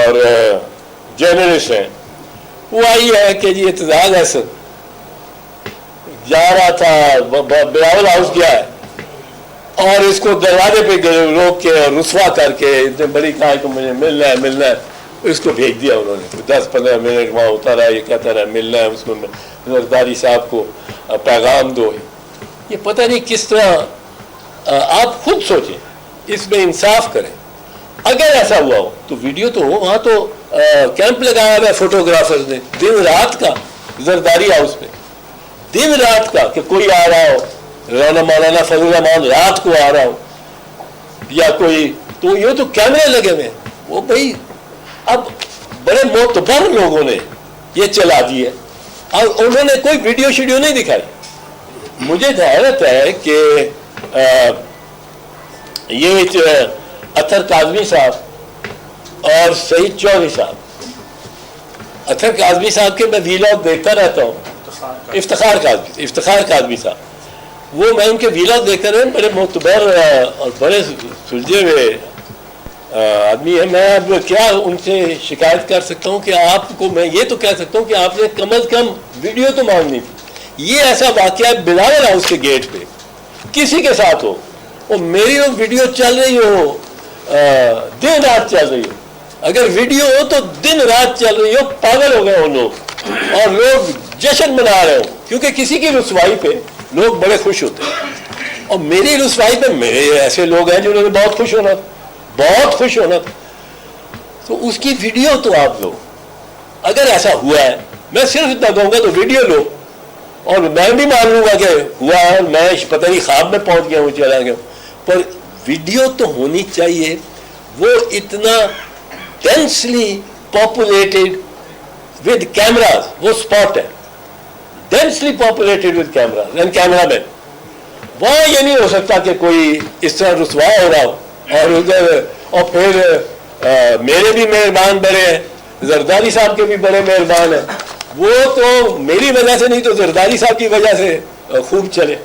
اور جرنلسٹ ہیں، وہ آئی ہے کہ جی اعتزاز اسد جا رہا تھا بلاول ہاؤس گیا ہے اور اس کو دروازے پہ روک کے اور رسوا کر کے اتنے بڑی کہا کہ مجھے ملنا ہے، اس کو بھیج دیا انہوں نے 10-15 منٹ وہاں اتارا، یہ کہتا رہا ملنا ہے، اس کو زرداری صاحب کو پیغام دو. یہ پتہ نہیں کس طرح، آپ خود سوچیں، اس میں انصاف کریں. اگر ایسا ہوا ہو تو ویڈیو تو ہو، وہاں تو کیمپ لگایا ہوا ہے فوٹوگرافرز نے دن رات کا زرداری ہاؤس پہ، دن رات کا، کہ کوئی آ رہا ہو، مولانا فضل الرحمان رات کو آ رہا ہو یا کوئی، تو یہ تو کیمرے لگے ہوئے ہیں. وہ بھائی اب بڑے معتبر لوگوں نے یہ چلا دی ہے اور انہوں نے کوئی ویڈیو شیڈیو نہیں دکھائی. مجھے حیرت ہے کہ یہ اطہر کاظمی صاحب اور سعید چودھری صاحب، اطہر کاظمی صاحب کے میں ویلاگ دیکھتا رہتا ہوں، افتخار کاظمی صاحب، وہ میں ان کے ویلاگ دیکھتا رہتا ہوں، بڑے معتبر اور بڑے سلجھے ہوئے آدمی ہے. میں اب کیا ان سے شکایت کر سکتا ہوں کہ آپ کو، میں یہ تو کہہ سکتا ہوں کہ آپ نے کم از کم ویڈیو تو مانگنی تھی. یہ ایسا واقعہ بلاول ہاؤس کے گیٹ پہ کسی کے ساتھ ہو اور میری وہ ویڈیو چل رہی ہو، دن رات چل رہی ہو، اگر ویڈیو ہو تو دن رات چل رہی ہو، پاگل ہو گئے ہوں لوگ اور لوگ جشن منا رہے ہوں، کیونکہ کسی کی رسوائی پہ لوگ بڑے خوش ہوتے ہیں. اور میری رسوائی پہ میرے ایسے لوگ ہیں جنہوں نے بہت خوش ہونا تھا. تو اس کی ویڈیو تو آپ لو. اگر ایسا ہوا ہے، میں صرف اتنا کہوں گا تو ویڈیو لو، اور میں بھی مان لوں گا کہ ہوا ہے، میں پتہ نہیں خواب میں پہنچ گیا ہوں، چلا گیا ہوں، پر ویڈیو تو ہونی چاہیے. وہ اتنا ڈینسلی پاپولیٹڈ ود کیمراز، وہ اسپاٹ ہے densely populated with cameras and camera man. وہاں یہ نہیں ہو سکتا کہ کوئی اس طرح رسوا ہو رہا ہو اور ادھر، اور پھر میرے بھی مہربان بڑے ہیں، زرداری صاحب کے بھی بڑے مہربان ہیں، وہ تو میری وجہ سے نہیں تو زرداری صاحب کی وجہ سے خوب چلے.